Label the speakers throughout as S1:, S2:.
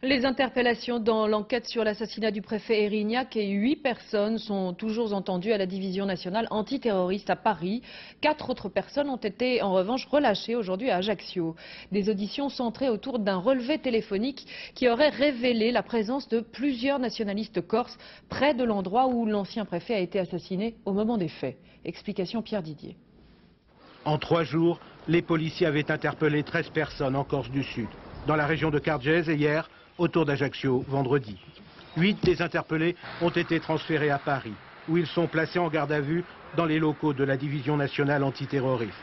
S1: Les interpellations dans l'enquête sur l'assassinat du préfet Erignac et 8 personnes sont toujours entendues à la division nationale antiterroriste à Paris. 4 autres personnes ont été en revanche relâchées aujourd'hui à Ajaccio. Des auditions centrées autour d'un relevé téléphonique qui aurait révélé la présence de plusieurs nationalistes corses près de l'endroit où l'ancien préfet a été assassiné au moment des faits. Explication Pierre Didier.
S2: En 3 jours, les policiers avaient interpellé 13 personnes en Corse du Sud, dans la région de Cargèse et hier, autour d'Ajaccio, vendredi. 8 des interpellés ont été transférés à Paris, où ils sont placés en garde à vue dans les locaux de la division nationale antiterroriste.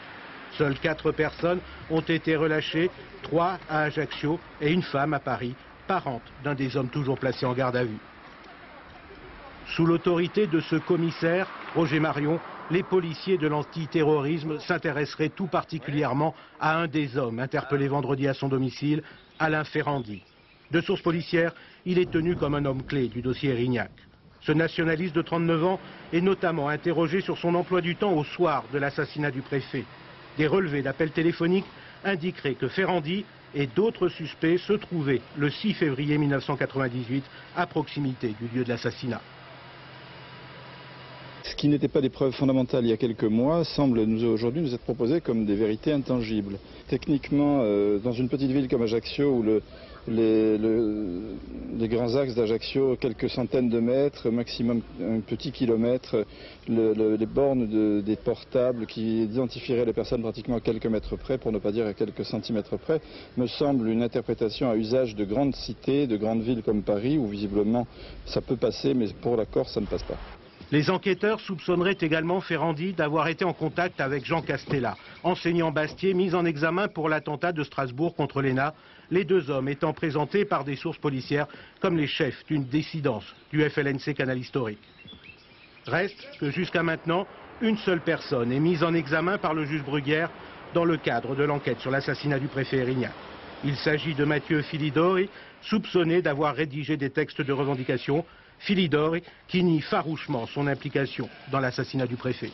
S2: Seules 4 personnes ont été relâchées, 3 à Ajaccio et une femme à Paris, parente d'un des hommes toujours placés en garde à vue. Sous l'autorité de ce commissaire, Roger Marion, les policiers de l'antiterrorisme s'intéresseraient tout particulièrement à un des hommes interpellés vendredi à son domicile, Alain Ferrandi. De sources policières, il est tenu comme un homme clé du dossier Erignac. Ce nationaliste de 39 ans est notamment interrogé sur son emploi du temps au soir de l'assassinat du préfet. Des relevés d'appels téléphoniques indiqueraient que Ferrandi et d'autres suspects se trouvaient le 6 février 1998 à proximité du lieu de l'assassinat.
S3: Ce qui n'était pas des preuves fondamentales il y a quelques mois semble aujourd'hui nous être proposé comme des vérités intangibles. Techniquement, dans une petite ville comme Ajaccio, où les grands axes d'Ajaccio, quelques centaines de mètres, maximum un petit kilomètre, les bornes des portables qui identifieraient les personnes pratiquement à quelques mètres près, pour ne pas dire à quelques centimètres près, me semble une interprétation à usage de grandes cités, de grandes villes comme Paris, où visiblement ça peut passer, mais pour la Corse ça ne passe pas.
S2: Les enquêteurs soupçonneraient également Ferrandi d'avoir été en contact avec Jean Castella, enseignant bastier mis en examen pour l'attentat de Strasbourg contre l'ENA, les 2 hommes étant présentés par des sources policières comme les chefs d'une dissidence du FLNC Canal Historique. Reste que jusqu'à maintenant, une seule personne est mise en examen par le juge Bruguière dans le cadre de l'enquête sur l'assassinat du préfet Erignac. Il s'agit de Mathieu Filidori, soupçonné d'avoir rédigé des textes de revendication. Filidori qui nie farouchement son implication dans l'assassinat du préfet.